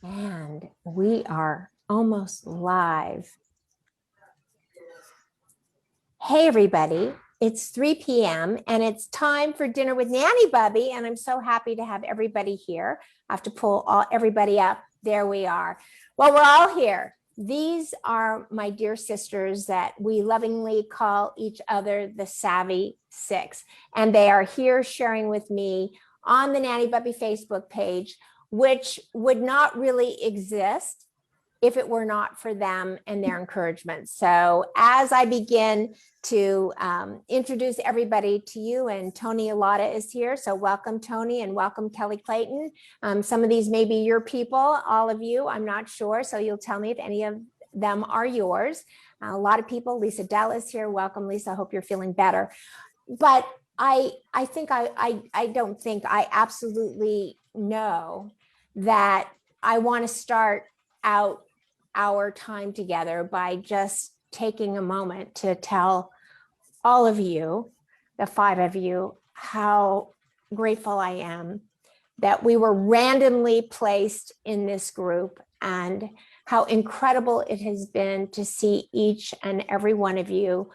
And we are almost live. Hey, everybody. It's 3 p.m. and it's time for dinner with Nanny Bubby. And I'm so happy to have everybody here. I have to pull everybody up. There we are. Well, we're all here. These are my dear sisters that we lovingly call each other the Savvy Six. And they are here sharing with me on the Nanny Bubby Facebook page, which would not really exist if it were not for them and their encouragement. So as I begin to introduce everybody to you, and Tony Alata is here. So welcome, Tony, and welcome, Kelly Clayton. Some of these may be your people, all of you, I'm not sure. So you'll tell me if any of them are yours. A lot of people, Lisa Dell is here. Welcome, Lisa. I hope you're feeling better. But I don't think I absolutely know that I want to start out our time together by just taking a moment to tell all of you, the five of you, how grateful I am that we were randomly placed in this group and how incredible it has been to see each and every one of you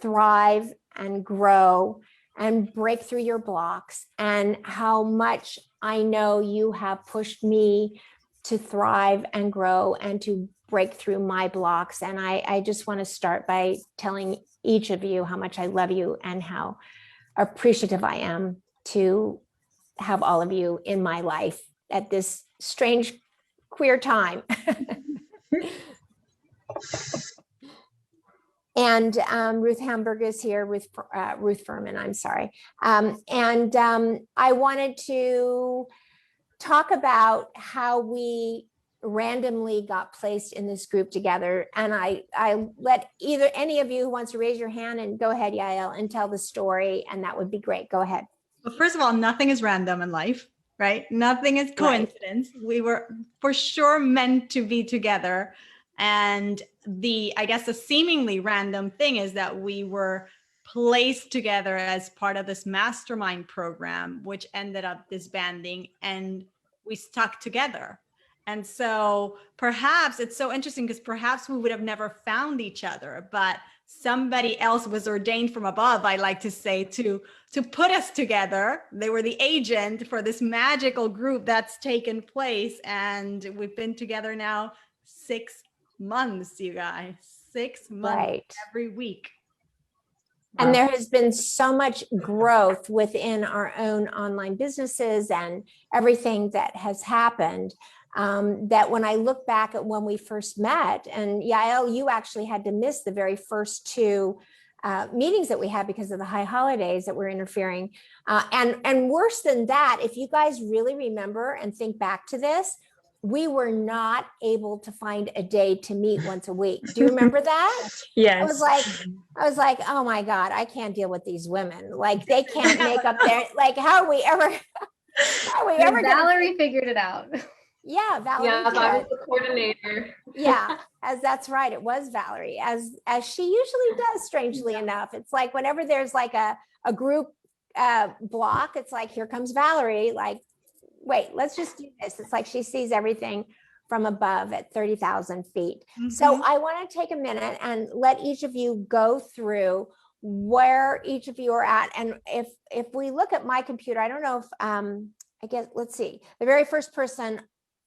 thrive and grow and break through your blocks, and how much I know you have pushed me to thrive and grow and to break through my blocks. And I just want to start by telling each of you how much I love you and how appreciative I am to have all of you in my life at this strange, queer time. And Ruth Hamburg is here with Ruth Furman, I'm sorry. I wanted to talk about how we randomly got placed in this group together. And I let either any of you who wants to raise your hand, and go ahead, Yael, and tell the story, and that would be great. Go ahead. Well, first of all, nothing is random in life, right? Nothing is coincidence. Right. We were for sure meant to be together. And I guess the seemingly random thing is that we were placed together as part of this Mastermind program, which ended up disbanding, and we stuck together. And so perhaps it's so interesting because perhaps we would have never found each other, but somebody else was ordained from above, I like to say, to put us together. They were the agent for this magical group that's taken place. And we've been together now 6 months, you guys, 6 months, right, every week. And there has been so much growth within our own online businesses and everything that has happened, that when I look back at when we first met, and Yael, you actually had to miss the very first 2 meetings that we had because of the high holidays that were interfering. And worse than that, if you guys really remember and think back to this, we were not able to find a day to meet once a week. Do you remember that? Yes. I was like, oh my God, I can't deal with these women. Like, they can't make up their, like, how are we ever Valerie figured it out. Yeah, Valerie. Yeah, I was the coordinator. Yeah, that's right. It was Valerie, as she usually does, strangely enough. It's like whenever there's like a group block, it's like, here comes Valerie, like, wait, let's just do this. It's like she sees everything from above at 30,000 feet. Mm-hmm. So I want to take a minute and let each of you go through where each of you are at. And if we look at my computer, I don't know if, I guess, let's see. The very first person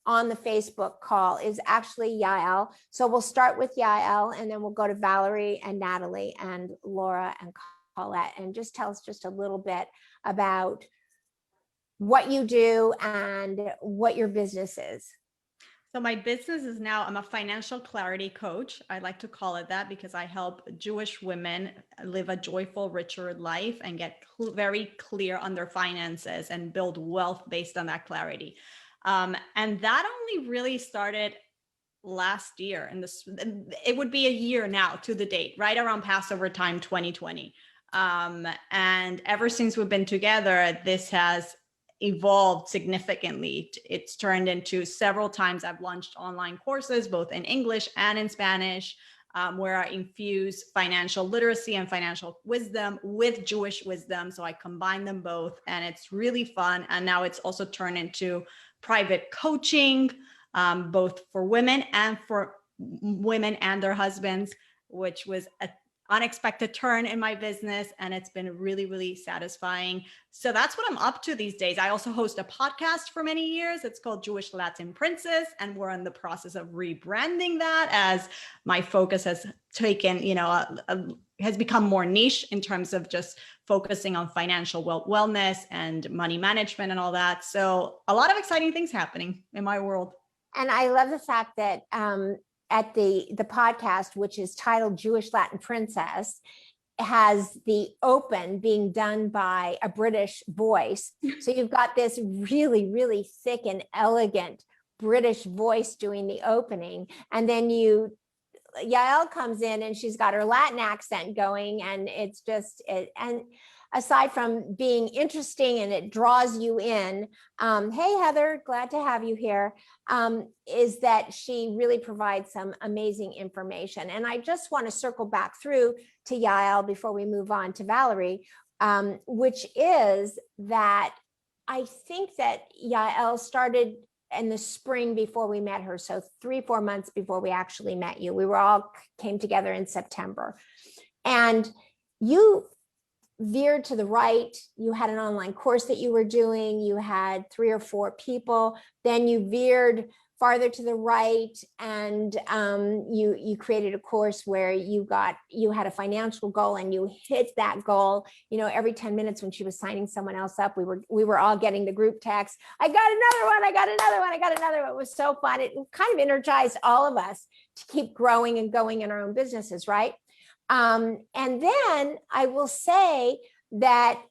on the Facebook call is actually Yael. So we'll start with Yael, and then we'll go to Valerie and Natalie and Laura and Colette, and just tell us just a little bit about what you do and what your business is. So my business is now, I'm a financial clarity coach. I like to call it that because I help Jewish women live a joyful, richer life and get very clear on their finances and build wealth based on that clarity. And that only really started last year, and it would be a year now to the date, right around Passover time 2020. And ever since we've been together, this has evolved significantly. It's turned into several times I've launched online courses, both in English and in Spanish, where I infuse financial literacy and financial wisdom with Jewish wisdom. So I combine them both, and it's really fun. And now it's also turned into private coaching, both for women and for women and their husbands, which was an unexpected turn in my business. And it's been really, really satisfying. So that's what I'm up to these days. I also host a podcast for many years. It's called Jewish Latin Princess. And we're in the process of rebranding that as my focus has taken, has become more niche in terms of just focusing on financial wellness and money management and all that. So a lot of exciting things happening in my world. And I love the fact that at the podcast, which is titled Jewish Latin Princess, has the open being done by a British voice. So you've got this really, really thick and elegant British voice doing the opening. And then Yael comes in and she's got her Latin accent going, and it's just, and aside from being interesting and it draws you in, hey Heather, glad to have you here, is that she really provides some amazing information. And I just want to circle back through to Yael before we move on to Valerie, which is that I think that Yael started in the spring before we met her. So 3-4 months before we actually met you. We were all came together in September. And you veered to the right. You had an online course that you were doing. You had 3 or 4 people. Then you veered farther to the right, and you created a course where you had a financial goal and you hit that goal. Every 10 minutes when she was signing someone else up, we were all getting the group text. I got another one. I got another one. I got another one. It was so fun. It kind of energized all of us to keep growing and going in our own businesses, right? And then I will say that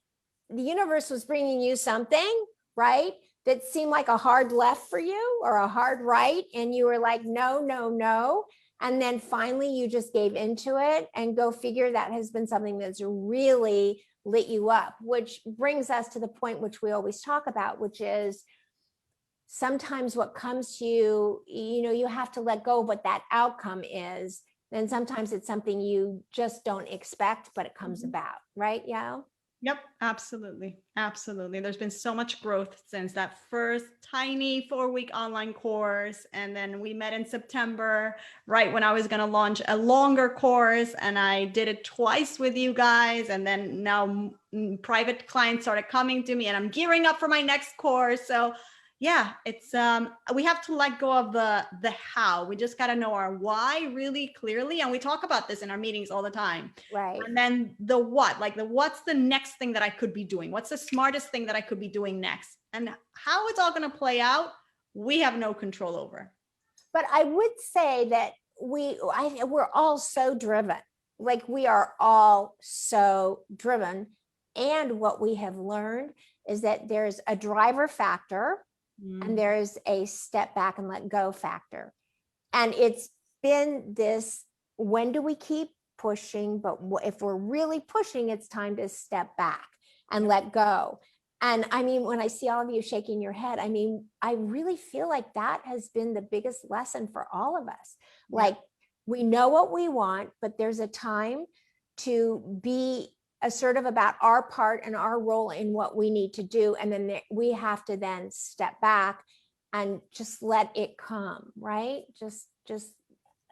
the universe was bringing you something, right, that seemed like a hard left for you or a hard right. And you were like, no, no, no. And then finally you just gave into it, and go figure, that has been something that's really lit you up, which brings us to the point which we always talk about, which is sometimes what comes to you, you have to let go of what that outcome is. Then sometimes it's something you just don't expect, but it comes about, right, Yael? Yep, absolutely. Absolutely. There's been so much growth since that first tiny 4-week online course. And then we met in September, right when I was going to launch a longer course. And I did it twice with you guys. And then now private clients started coming to me, and I'm gearing up for my next course. So yeah, it's we have to let go of the how. We just got to know our why really clearly, and we talk about this in our meetings all the time. Right. And then the what, like what's the next thing that I could be doing? What's the smartest thing that I could be doing next? And how it's all going to play out, we have no control over. But I would say that we're all so driven. Like, we are all so driven. And what we have learned is that there's a driver factor, and there's a step back and let go factor. And it's been this, when do we keep pushing? But if we're really pushing, it's time to step back and let go. And I mean, when I see all of you shaking your head, I mean, I really feel like that has been the biggest lesson for all of us. Like, we know what we want, but there's a time to be assertive about our part and our role in what we need to do. And then we have to then step back and just let it come, right? Just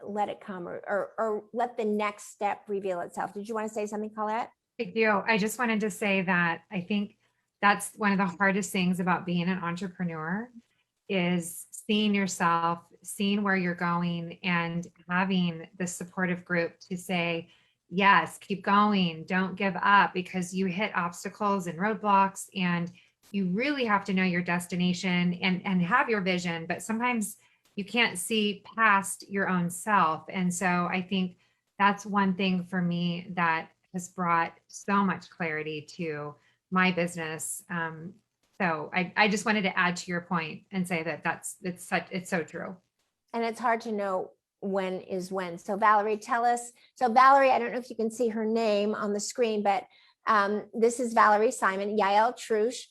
let it come, or let the next step reveal itself. Did you want to say something, Colette? I do. I just wanted to say that I think that's one of the hardest things about being an entrepreneur, is seeing yourself, seeing where you're going, and having the supportive group to say, yes, keep going, don't give up, because you hit obstacles and roadblocks, and you really have to know your destination and have your vision. But sometimes you can't see past your own self. And so I think that's one thing for me that has brought so much clarity to my business. So I just wanted to add to your point and say that it's so true. And it's hard to know when is when. So Valerie, tell us. So Valerie, I don't know if you can see her name on the screen, but this is Valerie Simon, Yael Trusch.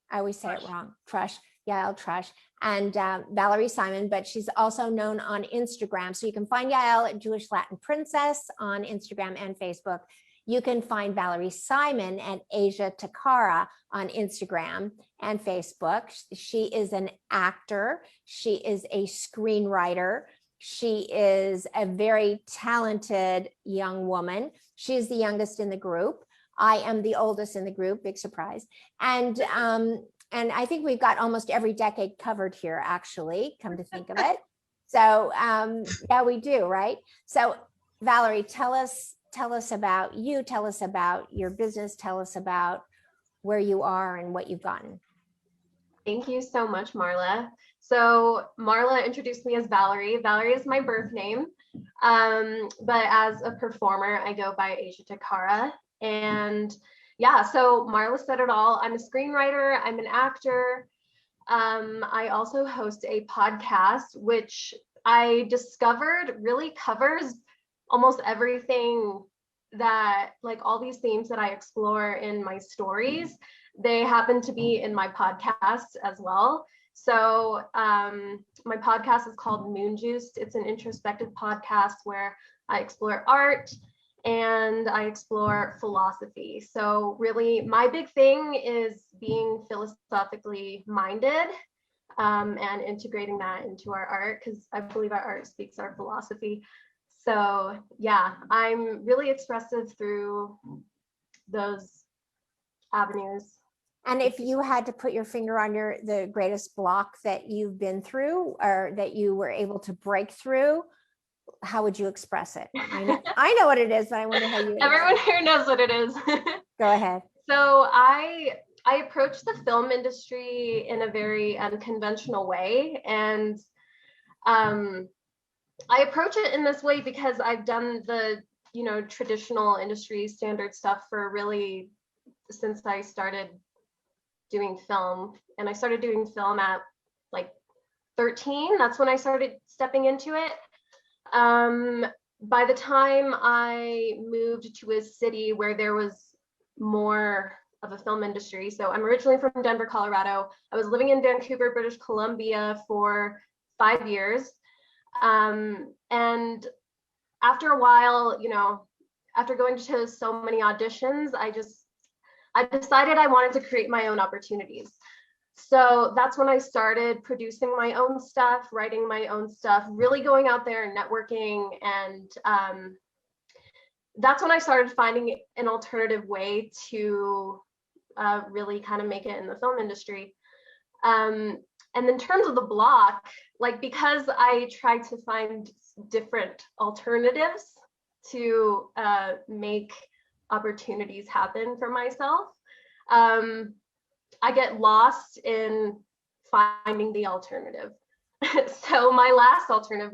I always say it wrong. Trusch, Yael Trusch, and Valerie Simon, but she's also known on Instagram. So you can find Yael at Jewish Latin Princess on Instagram and Facebook. You can find Valerie Simon and Asia Takara on Instagram and Facebook. She is an actor. She is a screenwriter. She is a very talented young woman. She is the youngest in the group. I am the oldest in the group, big surprise. And I think we've got almost every decade covered here, actually, come to think of it. So yeah, we do, right? So Valerie, tell us about you, tell us about your business, tell us about where you are and what you've gotten. Thank you so much, Marla. So Marla introduced me as Valerie. Valerie is my birth name, but as a performer, I go by Asia Takara. And yeah, so Marla said it all. I'm a screenwriter, I'm an actor. I also host a podcast, which I discovered really covers almost everything that, like all these themes that I explore in my stories, they happen to be in my podcast as well. So my podcast is called Moon Juiced. It's an introspective podcast where I explore art and I explore philosophy. So really my big thing is being philosophically minded and integrating that into our art, because I believe our art speaks our philosophy. So yeah, I'm really expressive through those avenues. And if you had to put your finger on the greatest block that you've been through or that you were able to break through, how would you express it? I know what it is, but I wonder how you. Everyone here knows what it is. Go ahead. So I approach the film industry in a very unconventional way, and I approach it in this way because I've done the traditional industry standard stuff for really since I started doing film, and I started doing film at like 13. That's when I started stepping into it. By the time I moved to a city where there was more of a film industry, so I'm originally from Denver, Colorado. I was living in Vancouver, British Columbia for 5 years. And after a while, after going to so many auditions, I decided I wanted to create my own opportunities. So that's when I started producing my own stuff, writing my own stuff, really going out there and networking. And that's when I started finding an alternative way to really kind of make it in the film industry. And in terms of the block, because I tried to find different alternatives to make opportunities happen for myself, I get lost in finding the alternative. So my last alternative,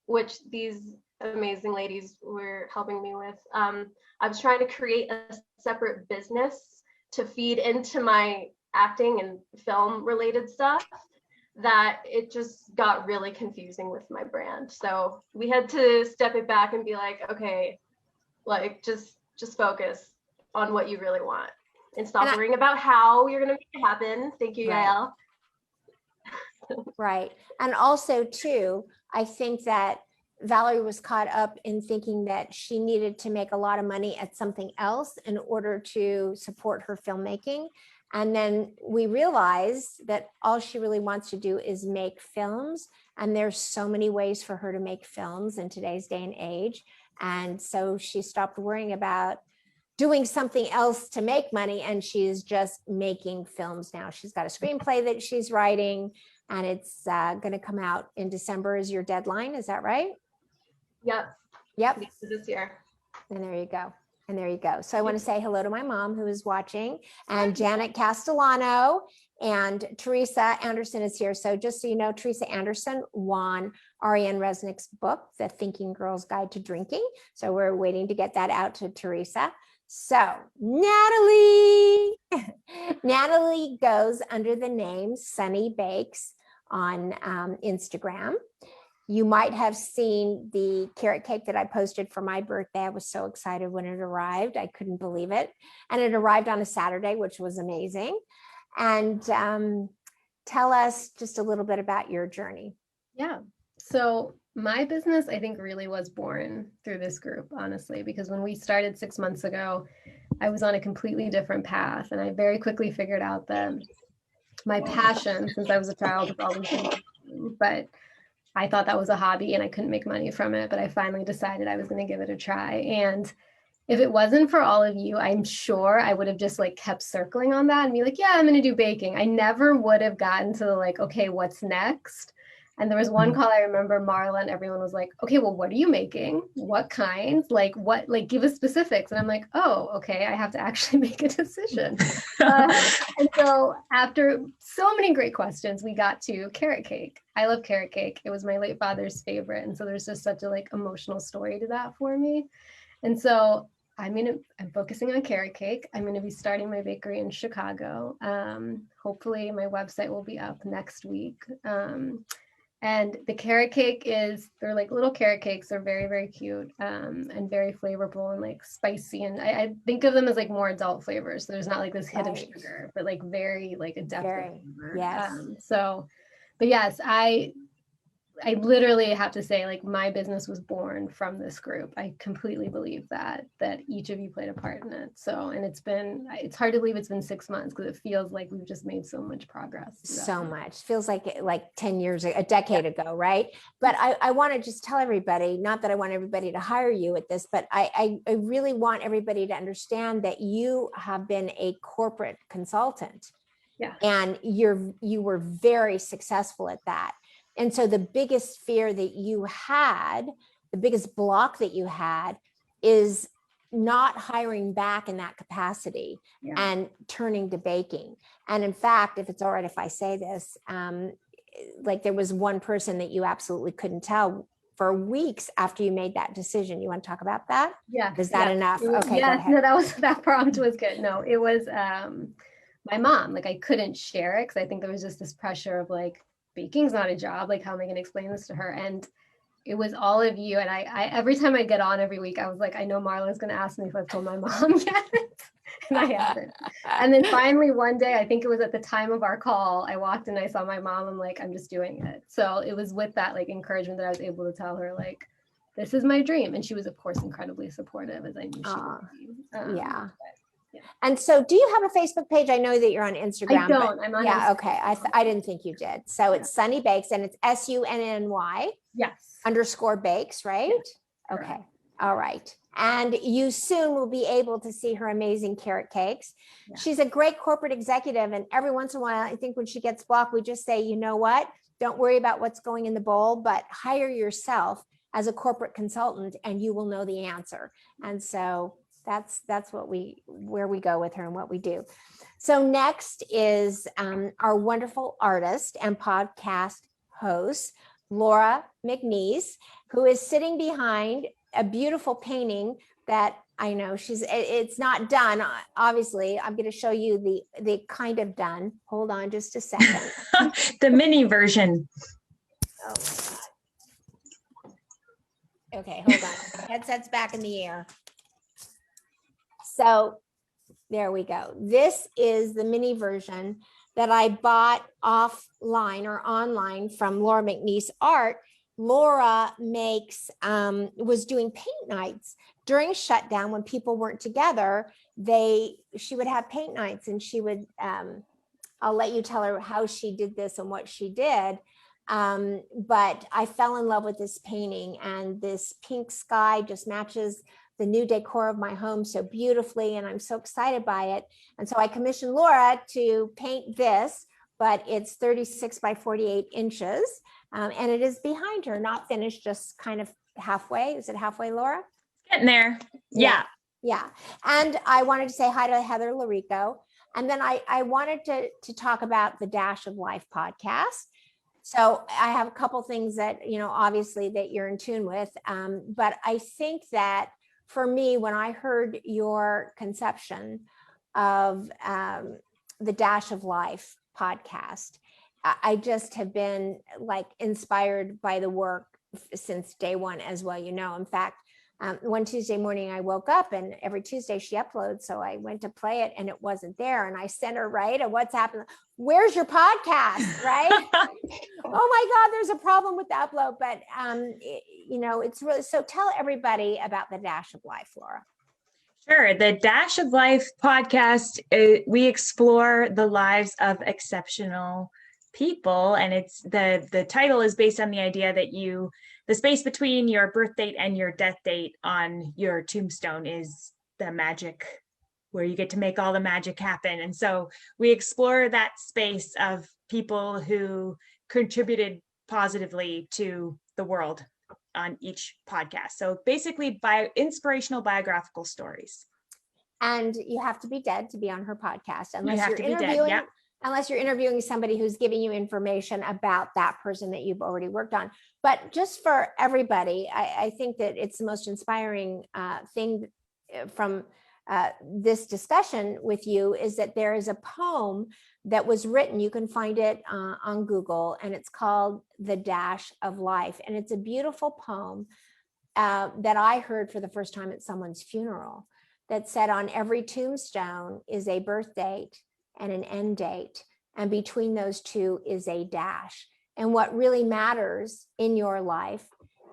which these amazing ladies were helping me with, I was trying to create a separate business to feed into my acting and film related stuff, that it just got really confusing with my brand. So we had to step it back and be like, okay, just focus on what you really want and stop worrying about how you're going to make it happen. Thank you, Yael. Right. And also too, I think that Valerie was caught up in thinking that she needed to make a lot of money at something else in order to support her filmmaking. And then we realized that all she really wants to do is make films. And there's so many ways for her to make films in today's day and age. And so she stopped worrying about doing something else to make money, and she's just making films now. She's got a screenplay that she's writing, and it's going to come out in December is your deadline. Is that right? Yep. This year. And there you go. And there you go. So I want to say hello to my mom who is watching, and Janet Castellano, and Teresa Anderson is here. So just so you know, Teresa Anderson won Ariane Resnick's book, The Thinking Girl's Guide to Drinking. So we're waiting to get that out to Teresa. So Natalie goes under the name Sunny Bakes on Instagram. You might have seen the carrot cake that I posted for my birthday. I was so excited when it arrived. I couldn't believe it. And it arrived on a Saturday, which was amazing. And tell us just a little bit about your journey. Yeah. So my business, I think, really was born through this group, honestly, because when we started 6 months ago, I was on a completely different path. And I very quickly figured out that my passion, since I was a child, has always been baking, but I thought that was a hobby and I couldn't make money from it. But I finally decided I was going to give it a try. And if it wasn't for all of you, I'm sure I would have just like kept circling on that and be like, yeah, I'm going to do baking. I never would have gotten to like, okay, what's next? And there was one call I remember, Marla, and everyone was like, okay, well, what are you making? What kinds? Like, what, like, give us specifics. And I'm like, oh, okay, I have to actually make a decision. And so after so many great questions, we got to carrot cake. I love carrot cake. It was my late father's favorite. And so there's just such a like emotional story to that for me. And so I'm focusing on carrot cake. I'm going to be starting my bakery in Chicago. Hopefully my website will be up next week. And the carrot cake they're like little carrot cakes. They're very, very cute and very flavorful and like spicy. And I think of them as like more adult flavors. So there's not like this hit of sugar, but like very like a depth of flavor. Yes. But yes, I literally have to say, like, my business was born from this group. I completely believe that each of you played a part in it. So, and it's hard to believe it's been 6 months because it feels like we've just made so much progress. So much. Feels like 10 years, a decade ago, right? But I want to just tell everybody, not that I want everybody to hire you at this, but I really want everybody to understand that you have been a corporate consultant. Yeah. And you were very successful at that. And so the biggest fear that you had, the biggest block that you had is not hiring back in that capacity and turning to baking. And in fact, if it's all right if I say this, like there was one person that you absolutely couldn't tell for weeks after you made that decision. You want to talk about that? Yeah. Is that enough? Okay. Yes, no, that prompt was good. No, it was my mom. Like I couldn't share it because I think there was just this pressure of like, baking's not a job. Like, how am I going to explain this to her? And it was all of you. And I every time I get on every week, I was like, I know Marla's going to ask me if I've told my mom yet. And I haven't. And then finally one day, I think it was at the time of our call, I walked in, I saw my mom. I'm like, I'm just doing it. So it was with that like encouragement that I was able to tell her like, this is my dream. And she was, of course, incredibly supportive, as I knew she would be. Yeah. And so do you have a Facebook page? I know that you're on Instagram. I don't. I'm on Instagram. Okay. I didn't think you did. So it's Sunny Bakes and it's SUNNY. Yes. _ bakes, right? Yes. Okay. Correct. All right. And you soon will be able to see her amazing carrot cakes. Yeah. She's a great corporate executive. And every once in a while, I think when she gets blocked, we just say, you know what? Don't worry about what's going in the bowl, but hire yourself as a corporate consultant and you will know the answer. And so that's where we go with her and what we do. So next is our wonderful artist and podcast host, Laura McNeice, who is sitting behind a beautiful painting that I know it's not done. Obviously, I'm going to show you the kind of done. Hold on just a second. The mini version. Oh my God. Okay, hold on. Headset's back in the air. So there we go. This is the mini version that I bought offline or online from Laura McNeice Art. Laura was doing paint nights during shutdown when people weren't together. She would have paint nights and she would, I'll let you tell her how she did this and what she did. But I fell in love with this painting and this pink sky just matches the new decor of my home so beautifully. And I'm so excited by it. And so I commissioned Laura to paint this, but it's 36 by 48 inches. And it is behind her, not finished, just kind of halfway. Is it halfway, Laura? Getting there. Yeah. Yeah. And I wanted to say hi to Heather Larico. And then I wanted to talk about the Dash of Life podcast. So I have a couple things that, obviously that you're in tune with. But I think that for me, when I heard your conception of the Dash of Life podcast, I just have been like inspired by the work since day one as well. In fact, One Tuesday morning, I woke up and every Tuesday she uploads. So I went to play it and it wasn't there. And I sent her, right? And what's happened? Where's your podcast? Right? Oh my God, there's a problem with the upload. But, it's really, so tell everybody about the Dash of Life, Laura. Sure. The Dash of Life podcast, we explore the lives of exceptional people. And it's the title is based on the idea that the space between your birth date and your death date on your tombstone is the magic, where you get to make all the magic happen. And so we explore that space of people who contributed positively to the world on each podcast. So basically inspirational biographical stories. And you have to be dead to be on her podcast, You have to be dead, yeah. Unless you're interviewing somebody who's giving you information about that person that you've already worked on. But just for everybody, I think that it's the most inspiring thing from this discussion with you is that there is a poem that was written. You can find it on Google, and it's called The Dash of Life. And it's a beautiful poem that I heard for the first time at someone's funeral that said, on every tombstone is a birth date and an end date, and between those two is a dash. And what really matters in your life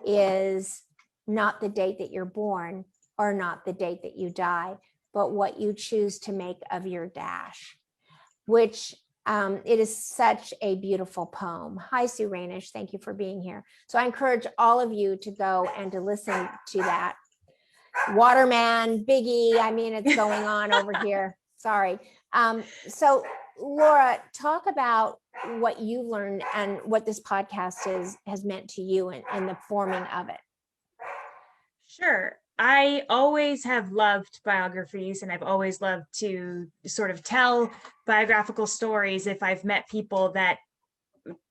is not the date that you're born or not the date that you die, but what you choose to make of your dash, which it is such a beautiful poem. Hi, Sue Rainish. Thank you for being here. So I encourage all of you to go and to listen to that. Waterman, Biggie, I mean, it's going on over here. Sorry. So Laura, talk about what you learned and what this podcast has meant to you and the forming of it. Sure. I always have loved biographies, and I've always loved to sort of tell biographical stories if I've met people that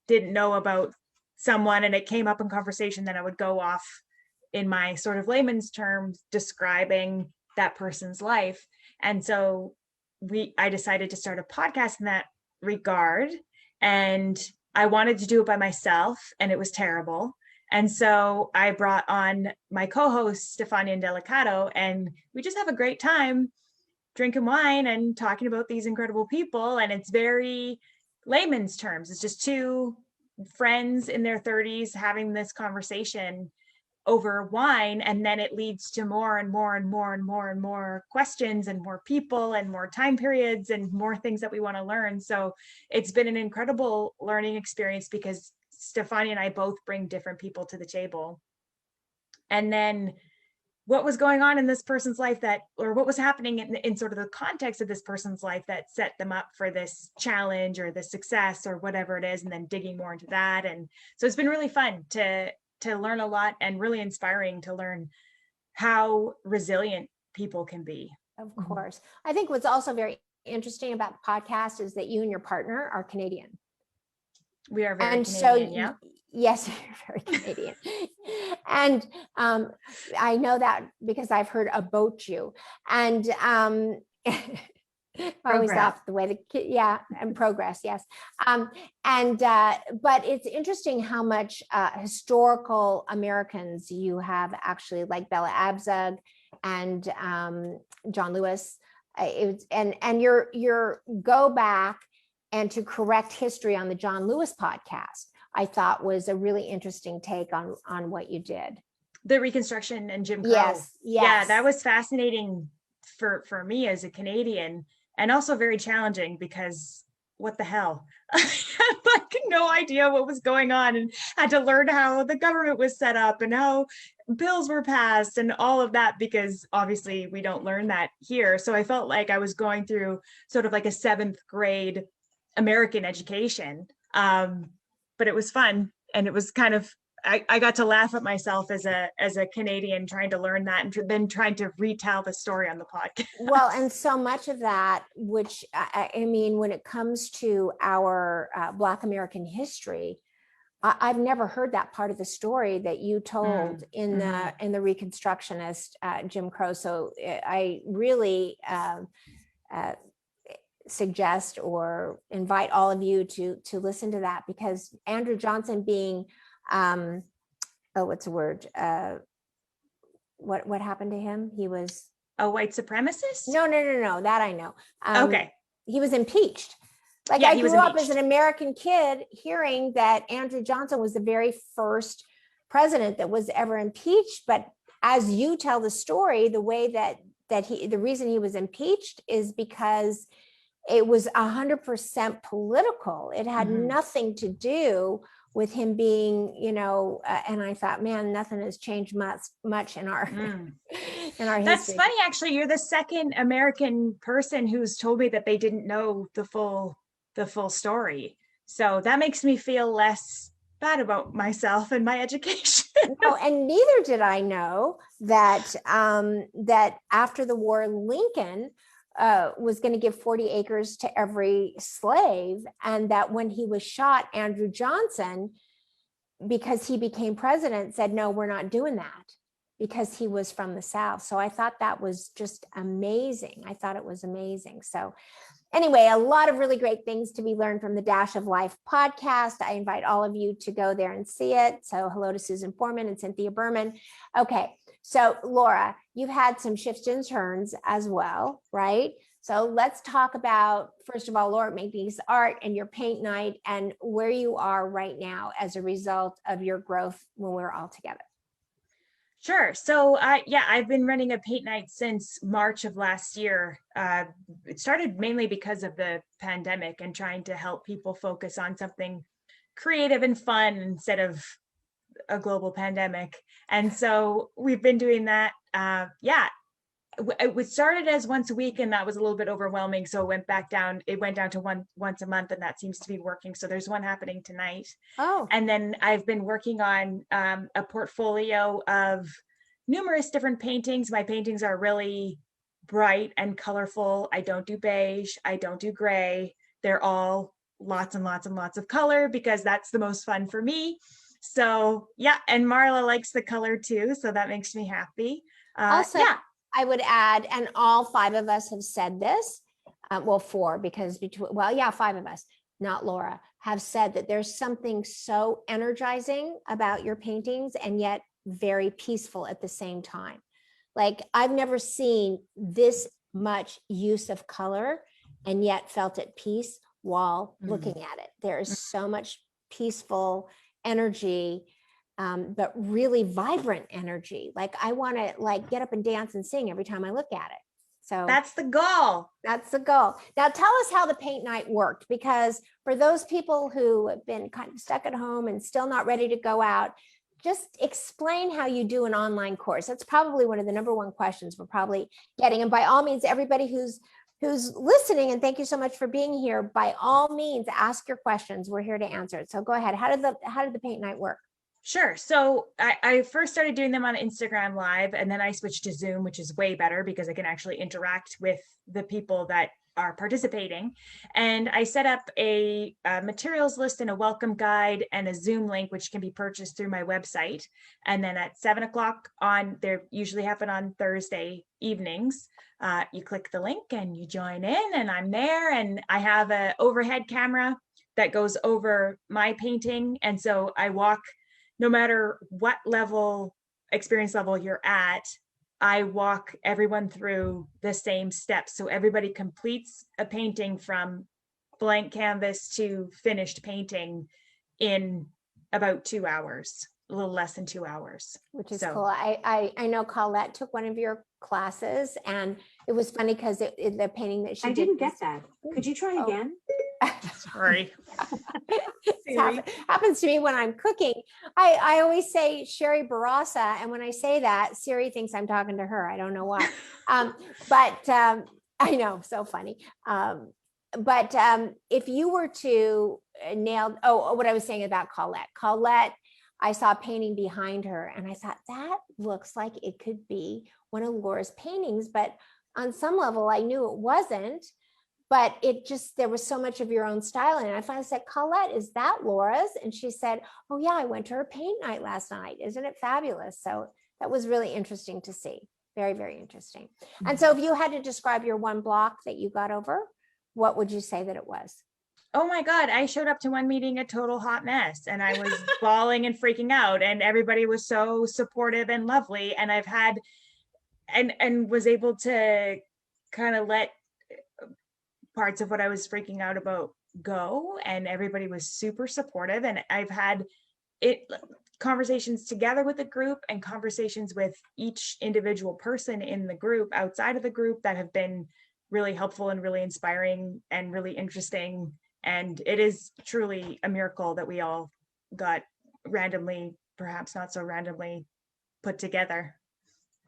didn't know about someone and it came up in conversation, then I would go off in my sort of layman's terms describing that person's life. And so I decided to start a podcast in that regard, and I wanted to do it by myself, and it was terrible. And so I brought on my co-host, Stefania Delicato, and we just have a great time drinking wine and talking about these incredible people. And it's very layman's terms. It's just two friends in their 30s having this conversation over wine, and then it leads to more and more and more and more and more questions and more people and more time periods and more things that we want to learn. So it's been an incredible learning experience because Stefania and I both bring different people to the table. And then what was going on in this person's life or what was happening in sort of the context of this person's life that set them up for this challenge or this success or whatever it is, and then digging more into that. And so it's been really fun to learn a lot, and really inspiring to learn how resilient people can be. Of course. I think what's also very interesting about the podcast is that you and your partner are Canadian. We are very and Canadian, so, yeah. Yes, you're very Canadian. And I know that because I've heard about you. And I always laugh the way the kid, and progress, yes. But it's interesting how much historical Americans you have actually, like Bella Abzug and John Lewis. And your go back and to correct history on the John Lewis podcast, I thought was a really interesting take on what you did. The Reconstruction and Jim Crow. Yes. Yeah, that was fascinating for me as a Canadian, and also very challenging because what the hell? I had like no idea what was going on, and had to learn how the government was set up and how bills were passed and all of that, because obviously we don't learn that here. So I felt like I was going through sort of like a 7th grade American education. But it was fun, and it was kind of, I got to laugh at myself as a Canadian trying to learn that, and then trying to retell the story on the podcast. Well, and so much of that, which I mean, when it comes to our Black American history, I've never heard that part of the story that you told in the Reconstructionist Jim Crow. So I really suggest or invite all of you to listen to that, because Andrew Johnson being what's the word, what happened to him? He was A white supremacist? no, that I know. Okay. He was impeached. Like, Yeah, I he was grew up as impeached. an American kid hearing that Andrew Johnson was the very first president that was ever impeached. But as you tell the story, the way the reason he was impeached is because it was 100% political. It had Mhm. nothing to do with him being, and I thought, man, nothing has changed much in our Mm. in our That's history. funny, actually. You're the second American person who's told me that they didn't know the full story. So that makes me feel less bad about myself and my education. No, and neither did I know that that after the war, Lincoln was going to give 40 acres to every slave, and that when he was shot, Andrew Johnson, because he became president, said, no, we're not doing that, because he was from the South. So I thought that was just amazing. I thought it was amazing. So anyway, a lot of really great things to be learned from the Dash of Life podcast. I invite all of you to go there and see it. So hello to Susan Foreman and Cynthia Berman. Okay, so Laura, you've had some shifts and turns as well, right? So let's talk about, first of all, Laura McNeice art and your paint night and where you are right now as a result of your growth when we're all together. Sure. So I've been running a paint night since March of last year. It started mainly because of the pandemic and trying to help people focus on something creative and fun instead of a global pandemic. And so we've been doing that. It started as once a week, and that was a little bit overwhelming. So it went down to once a month, and that seems to be working. So there's one happening tonight. Oh, And then I've been working on a portfolio of numerous different paintings. My paintings are really bright and colorful. I don't do beige. I don't do gray. They're all lots and lots and lots of color because that's the most fun for me. So yeah, and Marla likes the color too. So that makes me happy. also, I would add, and all five of us have said this, well, four, because five of us, not Laura, have said that there's something so energizing about your paintings and yet very peaceful at the same time. Like, I've never seen this much use of color and yet felt at peace while looking at it. There is so much peaceful energy, but really vibrant energy. Like, I want to get up and dance and sing every time I look at it. So that's the goal. That's the goal. Now tell us how the paint night worked, because for those people who have been kind of stuck at home and still not ready to go out, just explain how you do an online course. That's probably one of the number one questions we're probably getting. And by all means, everybody who's listening, and thank you so much for being here, by all means, ask your questions. We're here to answer it. So go ahead. How did the paint night work? Sure. So I first started doing them on Instagram Live, and then I switched to Zoom, which is way better because I can actually interact with the people that are participating. And I set up a materials list and a welcome guide and a Zoom link, which can be purchased through my website. And then at 7:00 they usually happen on Thursday evenings. You click the link and you join in, and I'm there. And I have an overhead camera that goes over my painting. And so I walk, no matter what experience level you're at, I walk everyone through the same steps. So everybody completes a painting from blank canvas to finished painting in about 2 hours, a little less than 2 hours. Which is cool. I know Colette took one of your classes, and it was funny because the painting that she I did didn't get that. Could you try again? Sorry. Happens to me when I'm cooking. I always say Sherry Barasa, and when I say that, Siri thinks I'm talking to her. I don't know why. But I know, so funny. But if you were to nail, what I was saying about Colette, I saw a painting behind her, and I thought, that looks like it could be one of Laura's paintings, but on some level I knew it wasn't. But there was so much of your own style in it. I finally said, Colette, is that Laura's? And she said, oh yeah, I went to her paint night last night. Isn't it fabulous? So that was really interesting to see. Very, very interesting. And so if you had to describe your one block that you got over, what would you say that it was? oh my God, I showed up to one meeting a total hot mess and I was bawling and freaking out, and everybody was so supportive and lovely. And I've had, and was able to kind of let parts of what I was freaking out about go, and everybody was super supportive. And I've had conversations together with the group and conversations with each individual person in the group outside of the group that have been really helpful and really inspiring and really interesting. And it is truly a miracle that we all got randomly, perhaps not so randomly, put together.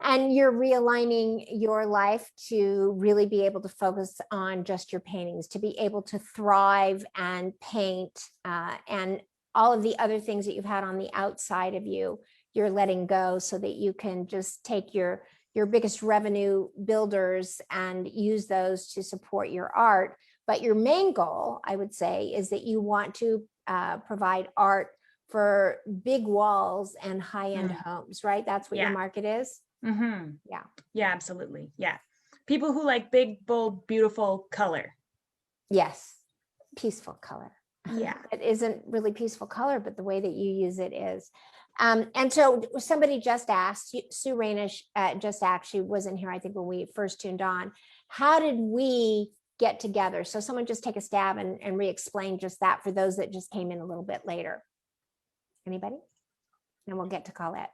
And you're realigning your life to really be able to focus on just your paintings, to be able to thrive and paint, and all of the other things that you've had on the outside of you, you're letting go so that you can just take your biggest revenue builders and use those to support your art. But your main goal, I would say, is that you want to provide art for big walls and high-end homes, right? That's what your market is. Mm-hmm. Yeah, absolutely. Yeah, people who like big, bold, beautiful color. Yes, peaceful color. Yeah, it isn't really peaceful color, but the way that you use it is. And so somebody just asked, Sue Rainish just actually wasn't here, I think, when we first tuned on. How did we get together? So someone just take a stab and re-explain just that for those that just came in a little bit later. Anybody? And we'll get to Colette.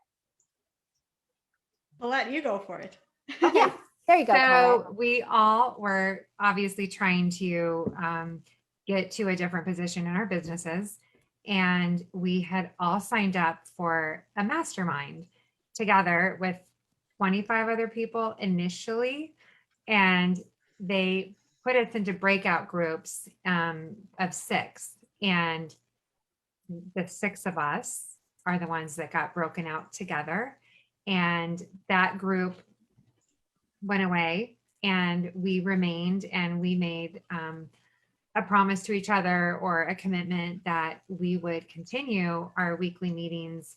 Colette, you go for it. Okay, there you go, Colette. So we all were obviously trying to get to a different position in our businesses. And we had all signed up for a mastermind together with 25 other people initially. And they put us into breakout groups of 6. And the 6 of us are the ones that got broken out together. And that group went away and we remained, and we made a promise to each other, or a commitment, that we would continue our weekly meetings,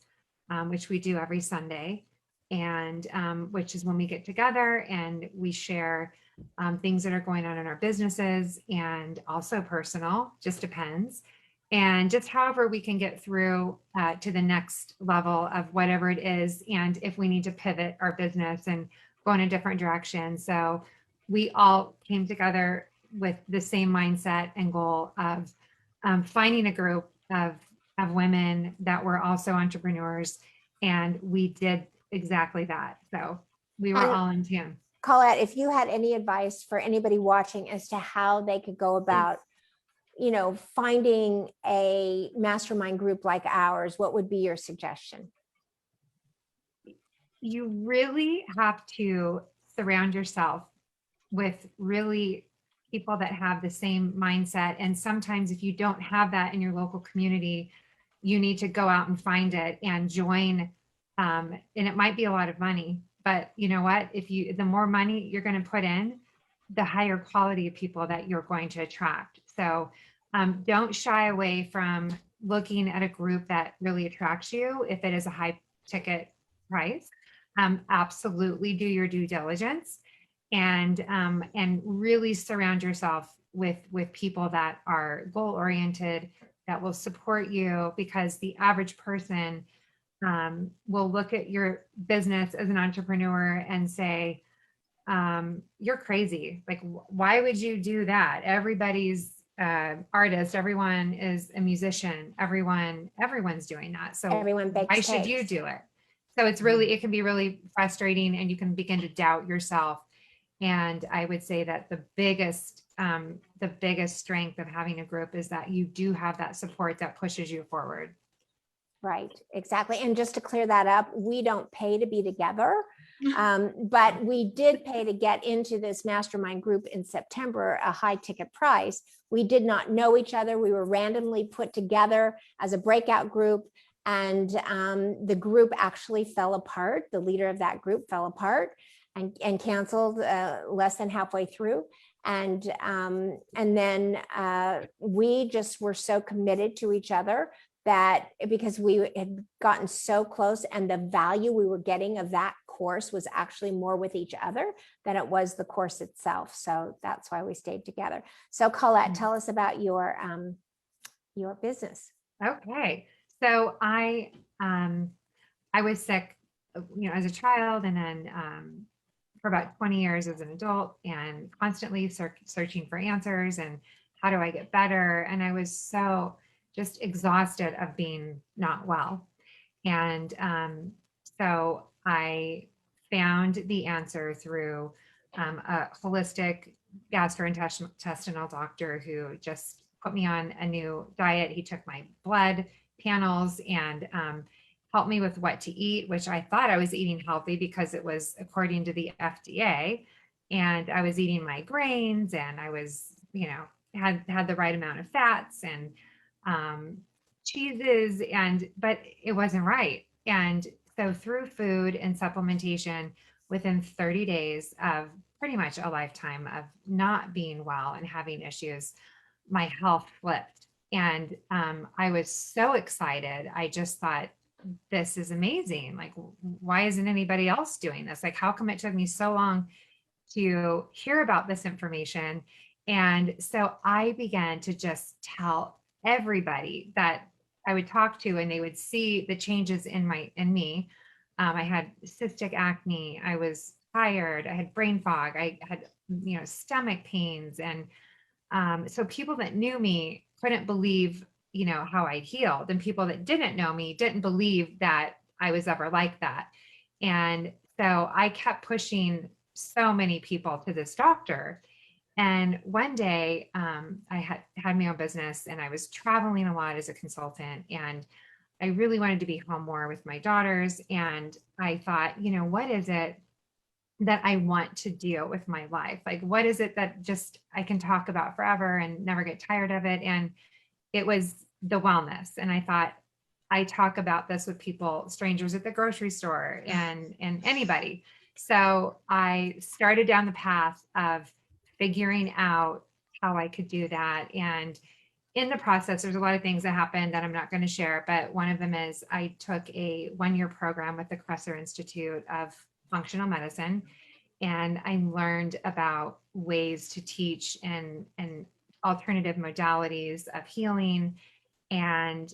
which we do every Sunday, and which is when we get together and we share things that are going on in our businesses, and also personal, just depends. And just however we can get through to the next level of whatever it is. And if we need to pivot our business and go in a different direction. So we all came together with the same mindset and goal of finding a group of women that were also entrepreneurs. And we did exactly that. So we were all in tune. Colette, if you had any advice for anybody watching as to how they could go about, finding a mastermind group like ours, what would be your suggestion? You really have to surround yourself with really people that have the same mindset. And sometimes if you don't have that in your local community, you need to go out and find it and join. And it might be a lot of money, but you know what? The more money you're going to put in, the higher quality of people that you're going to attract. So don't shy away from looking at a group that really attracts you if it is a high ticket price. Absolutely do your due diligence, and really surround yourself with people that are goal oriented, that will support you, because the average person will look at your business as an entrepreneur and say, you're crazy. Like, why would you do that? Everybody's artist, everyone is a musician, everyone's doing that. So why should you do it? So it can be really frustrating, and you can begin to doubt yourself. And I would say that the biggest strength of having a group is that you do have that support that pushes you forward. Right, exactly. And just to clear that up, we don't pay to be together, but we did pay to get into this mastermind group in September, a high ticket price. We did not know each other. We were randomly put together as a breakout group, and the group actually fell apart. The leader of that group fell apart and canceled less than halfway through. And then we just were so committed to each other that, because we had gotten so close, and the value we were getting of that course was actually more with each other than it was the course itself. So that's why we stayed together. So Colette, tell us about your business. Okay. So I was sick, as a child, and then for about 20 years as an adult, and constantly searching for answers and how do I get better? And I was so just exhausted of being not well. And so I found the answer through a holistic gastrointestinal doctor who just put me on a new diet. He took my blood panels and helped me with what to eat, which I thought I was eating healthy because it was according to the FDA. And I was eating my grains, and I was, had the right amount of fats and cheeses, but it wasn't right. And so through food and supplementation, within 30 days of pretty much a lifetime of not being well and having issues, my health flipped. And I was so excited. I just thought, this is amazing. Like, why isn't anybody else doing this? Like, how come it took me so long to hear about this information? And so I began to just tell everybody that I would talk to, and they would see the changes in me. I had cystic acne. I was tired. I had brain fog. I had, stomach pains. And so people that knew me couldn't believe, how I'd healed. And people that didn't know me didn't believe that I was ever like that. And so I kept pushing so many people to this doctor. And one day I had my own business, and I was traveling a lot as a consultant, and I really wanted to be home more with my daughters. And I thought, what is it that I want to do with my life? Like, what is it that just I can talk about forever and never get tired of it? And it was the wellness. And I thought, I talk about this with people, strangers at the grocery store, and anybody. So I started down the path of figuring out how I could do that. And in the process, there's a lot of things that happened that I'm not going to share, but one of them is I took a 1-year program with the Kresser Institute of Functional Medicine, and I learned about ways to teach and alternative modalities of healing. And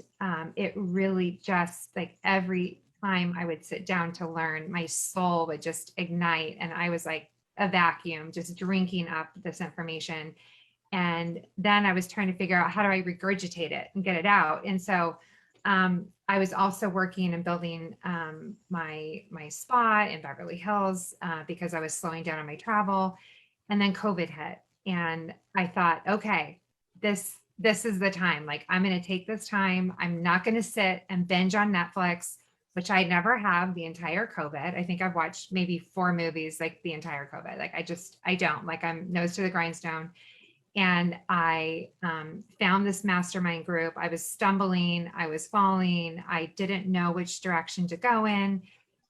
it really just, like, every time I would sit down to learn, my soul would just ignite. And I was like a vacuum, just drinking up this information. And then I was trying to figure out, how do I regurgitate it and get it out? And so I was also working and building my spa in Beverly Hills because I was slowing down on my travel. And then COVID hit, and I thought, okay, this is the time. Like, I'm going to take this time. I'm not going to sit and binge on Netflix, which I never have the entire COVID. I think I've watched maybe 4 movies, like, the entire COVID. Like, I don't, like, I'm nose to the grindstone. And I found this mastermind group. I was stumbling, I was falling. I didn't know which direction to go in.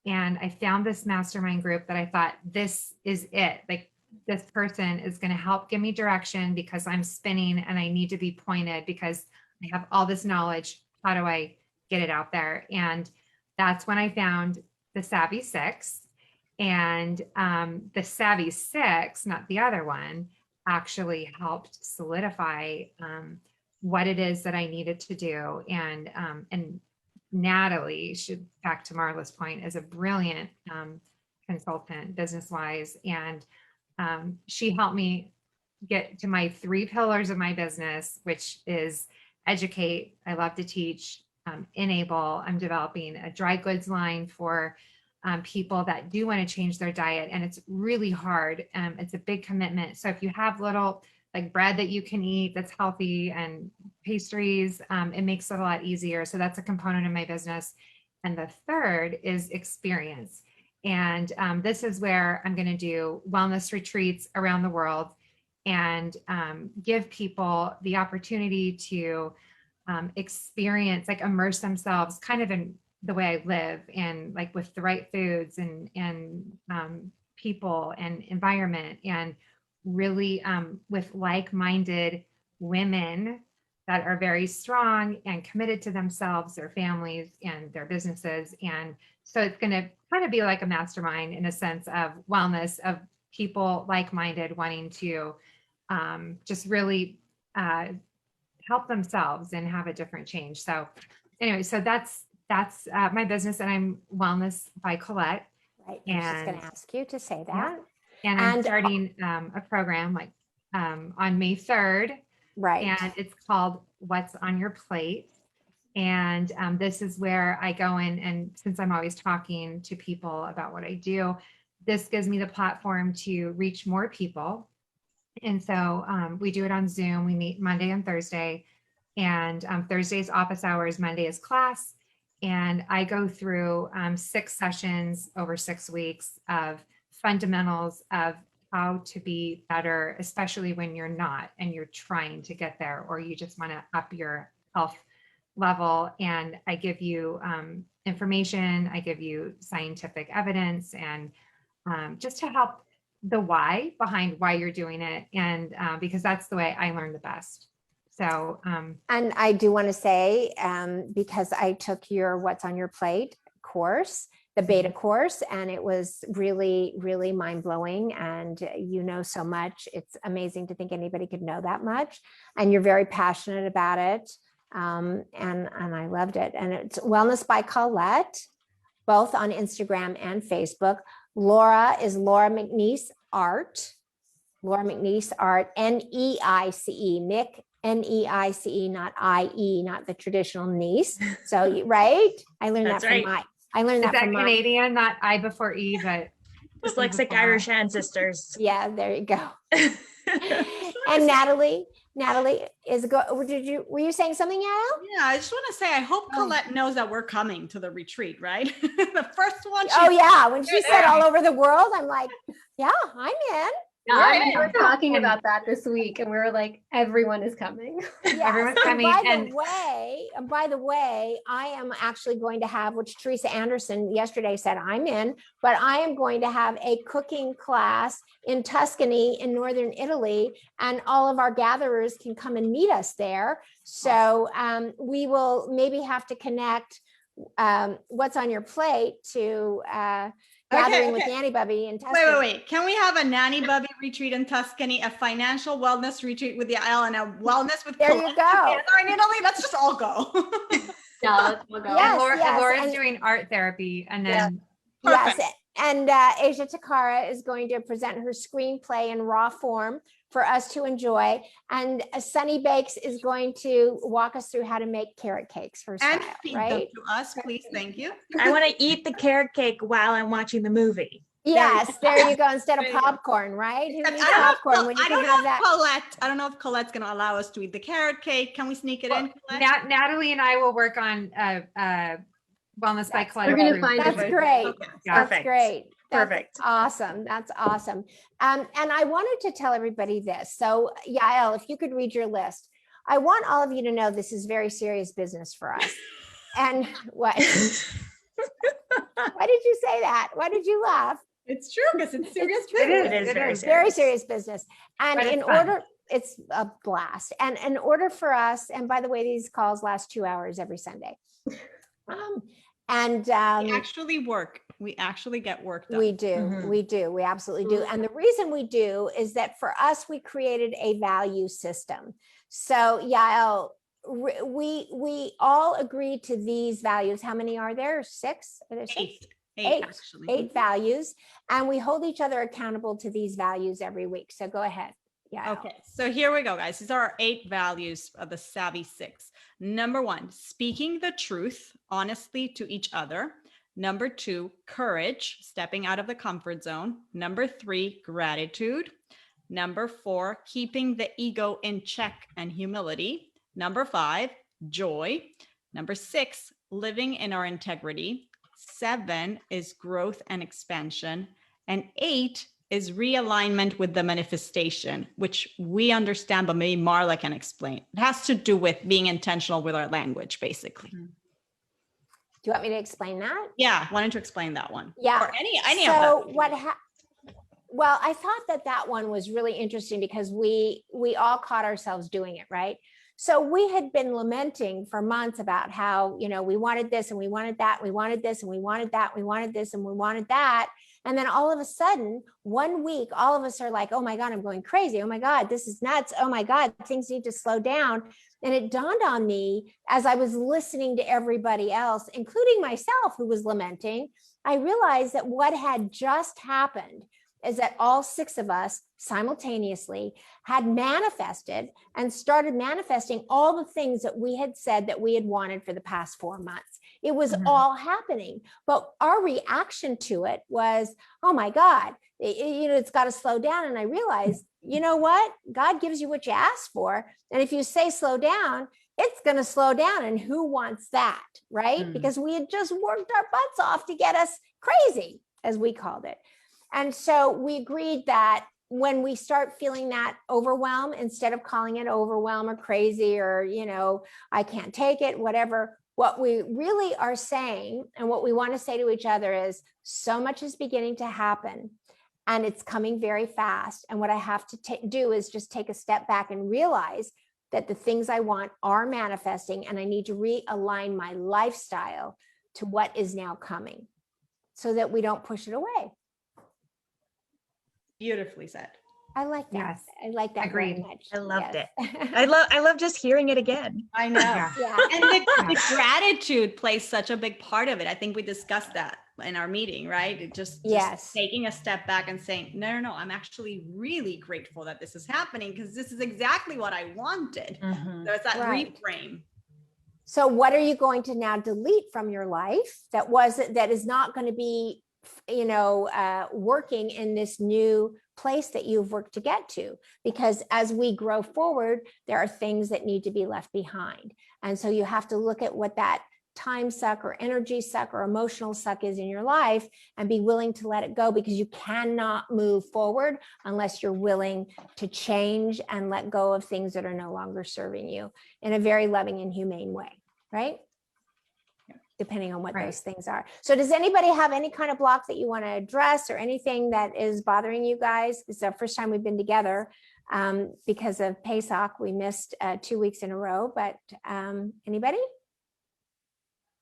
And I found this mastermind group that I thought, this is it. Like, this person is going to help give me direction because I'm spinning and I need to be pointed because I have all this knowledge. How do I get it out there? And that's when I found the Savvy 6. And the Savvy 6, not the other one, actually helped solidify what it is that I needed to do. And Natalie, back to Marla's point, is a brilliant consultant business-wise. And she helped me get to my 3 pillars of my business, which is educate. I love to teach. Enable. I'm developing a dry goods line for people that do want to change their diet. And it's really hard. It's a big commitment. So if you have little, like, bread that you can eat that's healthy and pastries, it makes it a lot easier. So that's a component of my business. And the third is experience. And this is where I'm going to do wellness retreats around the world and give people the opportunity to experience, like, immerse themselves kind of in the way I live, and, like, with the right foods and people and environment, and really with like-minded women that are very strong and committed to themselves, their families, and their businesses. And so it's going to kind of be like a mastermind in a sense of wellness, of people like-minded wanting to just really help themselves and have a different change. So anyway, so that's my business, and I'm Wellness by Colette. Right. I was just going And to ask you to say yeah. that. And I'm And- starting a program like on May 3rd, Right. and it's called What's on Your Plate. And this is where I go in, and since I'm always talking to people about what I do, this gives me the platform to reach more people. And so we do it on Zoom. We meet Monday and Thursday, and Thursday's office hours, Monday is class. And I go through 6 sessions over 6 weeks of fundamentals of how to be better, especially when you're not and you're trying to get there, or you just want to up your health level. And I give you information, I give you scientific evidence, and just to help the why behind why you're doing it. And because that's the way I learn the best. So, And I do want to say, because I took your What's on Your Plate course, the beta course, and it was really, really mind blowing. And you know so much. It's amazing to think anybody could know that much. And you're very passionate about it. And I loved it. And it's Wellness by Colette, both on Instagram and Facebook. Laura is Laura McNeice Art. Laura McNeice Art, N-E-I-C-E, Mick, N-E-I-C-E, not I-E, not the traditional niece. So, right? I learned That's that from right. I learned is that that from Canadian, not I before E, but Dyslexic Irish ancestors. Yeah, there you go. And Natalie is were you saying something, Yael? Yeah, I just want to say, I hope Colette knows that we're coming to the retreat, right? The first one. Oh yeah, when she said all over the world, I'm like, yeah, I'm in. Yeah, we were talking about that this week, and we were like, everyone is coming. Yes. Everyone's coming. And by the way, I am actually going to have, which Teresa Anderson yesterday said I'm in, but I am going to have a cooking class in Tuscany in northern Italy, and all of our gatherers can come and meet us there. So we will maybe have to connect What's on Your Plate to gathering with Nanny Bubby in Tuscany. Wait. Can we have a Nanny Bubby retreat in Tuscany, a financial wellness retreat with Yael, and a wellness with There Colette you go. in Italy? Let's just all go. Yeah, let's all go. Yes, and Laura's and- doing art therapy, and then Yes, and Asia Takara is going to present her screenplay in raw form for us to enjoy. And Sunny Bakes is going to walk us through how to make carrot cakes for And style, feed them right? to us, please. Thank you. I want to eat the carrot cake while I'm watching the movie. Yes, there you go. Instead of There you go. popcorn, right? Who I needs don't know if popcorn when you I can don't know have if that? Colette. I don't know if Colette's going to allow us to eat the carrot cake. Can we sneak it in, Colette? Natalie and I will work on Wellness by Colette. We're gonna approved. find That's it. great. Okay. That's Perfect. great. That's Perfect. awesome. That's awesome. And I wanted to tell everybody this. So Yael, if you could read your list. I want all of you to know this is very serious business for us. And what? Why did you say that? Why did you laugh? It's true because it's serious. It is. It is very Very serious business. And But it's in fun. order, it's a blast. And in order for us, and by the way, these calls last 2 hours every Sunday. We actually work. We actually get work done. We do, Mhm. we do, we absolutely do. And the reason we do is that for us, we created a value system. So Yael, we all agree to these values. How many are there? 6? Are there 6? Eight, actually. 8 values. And we hold each other accountable to these values every week. So go ahead. Yeah. Okay, so here we go, guys. These are our 8 values of the Savvy 6. Number 1, speaking the truth honestly to each other. Number 2, courage, stepping out of the comfort zone. Number 3, gratitude. Number 4, keeping the ego in check and humility. Number 5, joy. Number 6, living in our integrity. 7 is growth and expansion. And 8 is realignment with the manifestation, which we understand, but maybe Marla can explain. It has to do with being intentional with our language, basically. Do you want me to explain that? Yeah, why don't you explain that one? Yeah. Or any So of them. well, I thought that one was really interesting because we all caught ourselves doing it, right? So we had been lamenting for months about how, we wanted this and we wanted that, we wanted this and we wanted that, we wanted this and we wanted that. And then all of a sudden, one week, all of us are like, oh my God, I'm going crazy. Oh my God, this is nuts. Oh my God, things need to slow down. And it dawned on me as I was listening to everybody else, including myself who was lamenting, I realized that what had just happened is that all 6 of us simultaneously had manifested and started manifesting all the things that we had said that we had wanted for the past 4 months. It was all happening, but our reaction to it was, oh my God, it's got to slow down. And I realized, you know what? God gives you what you ask for. And if you say slow down, it's going to slow down. And who wants that, right? Because we had just worked our butts off to get us crazy, as we called it. And so we agreed that when we start feeling that overwhelm, instead of calling it overwhelm or crazy or, I can't take it, whatever, what we really are saying and what we want to say to each other is so much is beginning to happen and it's coming very fast. And what I have to do is just take a step back and realize that the things I want are manifesting and I need to realign my lifestyle to what is now coming so that we don't push it away. Beautifully said. I like that. Yes. I like that very Agreed. much. I loved Yes. it. I love just hearing it again. I know. Yeah. Yeah. And the gratitude plays such a big part of it. I think we discussed that in our meeting, right? It just Yes. taking a step back and saying, no, I'm actually really grateful that this is happening because this is exactly what I wanted. So it's that Right. reframe. So what are you going to now delete from your life that is not going to be, working in this new place that you've worked to get to? Because as we grow forward, there are things that need to be left behind. And so you have to look at what that time suck or energy suck or emotional suck is in your life and be willing to let it go, because you cannot move forward unless you're willing to change and let go of things that are no longer serving you in a very loving and humane way, right? Depending on what those things are. So does anybody have any kind of block that you want to address or anything that is bothering you guys? It's the first time we've been together because of Pesach. We missed 2 weeks in a row, but anybody?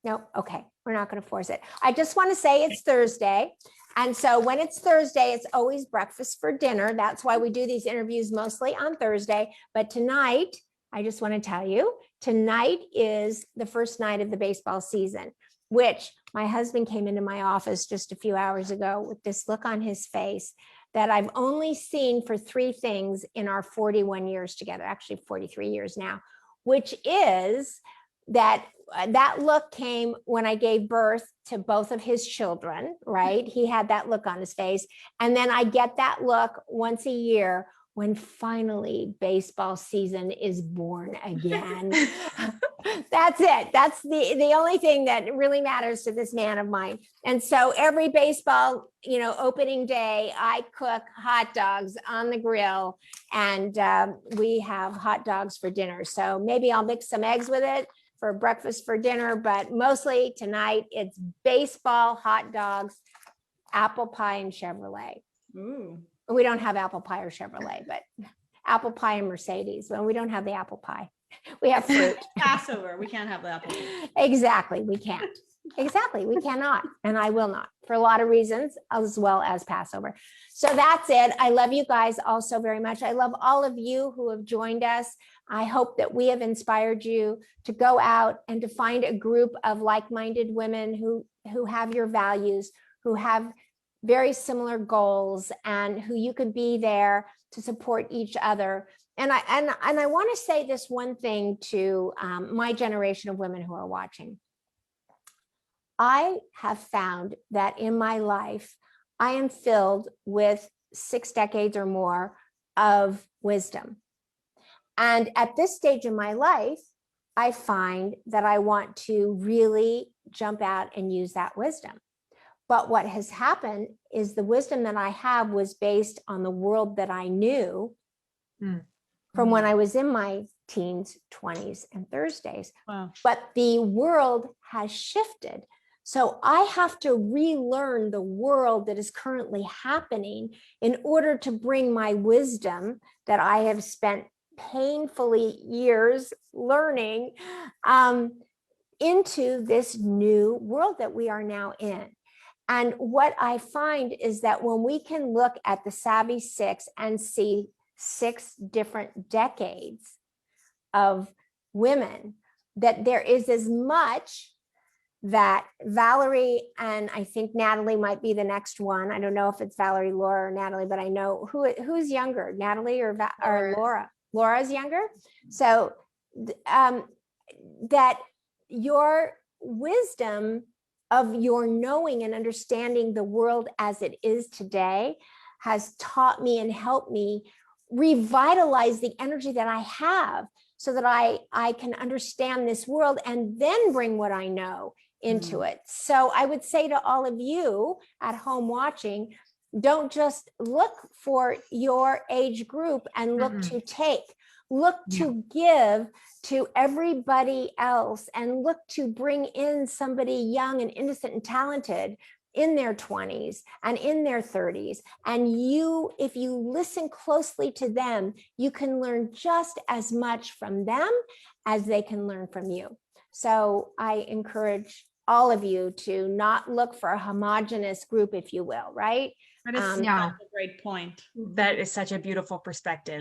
No, okay, we're not going to force it. I just want to say it's Thursday. And so when it's Thursday, it's always breakfast for dinner. That's why we do these interviews mostly on Thursday. But tonight, I just want to tell you, tonight is the first night of the baseball season, which my husband came into my office just a few hours ago with this look on his face that I've only seen for 3 things in our 41 years together, actually 43 years now, which is that look came when I gave birth to both of his children, right? He had that look on his face. And then I get that look once a year when finally baseball season is born again. That's it. That's the only thing that really matters to this man of mine. And so every baseball, opening day, I cook hot dogs on the grill and we have hot dogs for dinner. So maybe I'll mix some eggs with it for breakfast for dinner, but mostly tonight it's baseball, hot dogs, apple pie, and Chevrolet. Ooh. We don't have apple pie or Chevrolet, but apple pie and Mercedes. Well, we don't have the apple pie. We have fruit. Passover. We can't have the apple. Exactly. We can't. Exactly. We cannot. And I will not for a lot of reasons, as well as Passover. So that's it. I love you guys also very much. I love all of you who have joined us. I hope that we have inspired you to go out and to find a group of like-minded women who have your values, who have very similar goals, and who you could be there to support each other. And I want to say this one thing to my generation of women who are watching. I have found that in my life, I am filled with 6 decades or more of wisdom. And at this stage in my life, I find that I want to really jump out and use that wisdom. But what has happened is the wisdom that I have was based on the world that I knew from when I was in my teens, 20s, and Thursdays. Wow. But the world has shifted. So I have to relearn the world that is currently happening in order to bring my wisdom that I have spent painfully years learning into this new world that we are now in. And what I find is that when we can look at the Savvy Six and see 6 different decades of women, that there is as much that Valerie and I think Natalie might be the next one. I don't know if it's Valerie, Laura, or Natalie, but I know who's younger, Natalie or Laura. Laura's younger. So that your wisdom of your knowing and understanding the world as it is today has taught me and helped me revitalize the energy that I have so that I can understand this world and then bring what I know into it. So I would say to all of you at home watching, don't just look for your age group and look to take, look to give to everybody else and look to bring in somebody young and innocent and talented in their 20s and in their 30s. And you, if you listen closely to them, you can learn just as much from them as they can learn from you. So I encourage all of you to not look for a homogenous group, if you will, right? That is such a great point. That is such a beautiful perspective.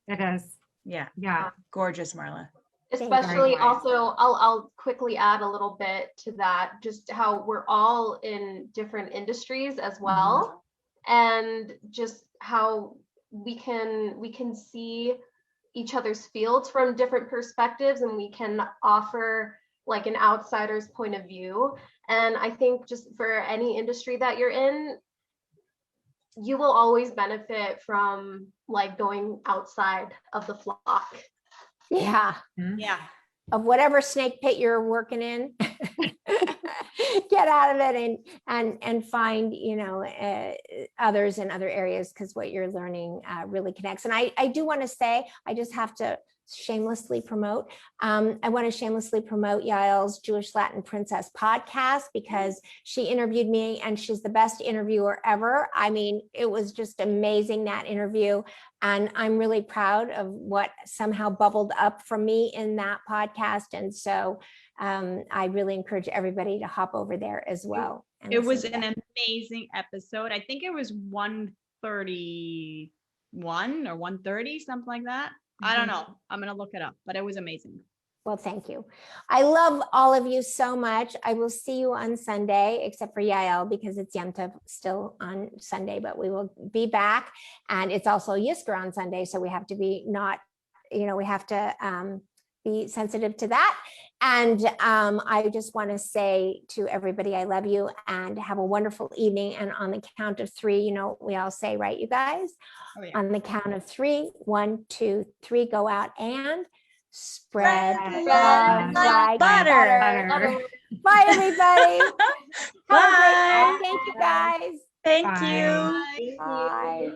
It is. Yeah. Yeah. Gorgeous, Marla. Especially also, I'll quickly add a little bit to that, just how we're all in different industries as well. And just how we can see each other's fields from different perspectives, and we can offer like an outsider's point of view. And I think just for any industry that you're in, you will always benefit from like going outside of the flock. Yeah. Yeah. Of whatever snake pit you're working in, get out of it and find, you know, others in other areas, because what you're learning really connects. And I do want to say, I just have to shamelessly promote. I want to shamelessly promote Yael's Jewish Latin Princess podcast, because she interviewed me and she's the best interviewer ever. I mean, it was just amazing, that interview. And I'm really proud of what somehow bubbled up from me in that podcast. And so I really encourage everybody to hop over there as well. It was an amazing episode. I think it was 131 or 130, something like that. I don't know. I'm going to look it up, but it was amazing. Well, thank you. I love all of you so much. I will see you on Sunday, except for Yael, because it's Yom Tov still on Sunday, but we will be back. And it's also Yisker on Sunday. So we have to be we have to be sensitive to that. And I just want to say to everybody, I love you and have a wonderful evening. And on the count of 3, you know, we all say, right, you guys? Oh, yeah. On the count of 3, 1, 2, 3 go out and spread love like butter. Bye, everybody. Bye. Thank you, guys. Thank Bye. you. Bye.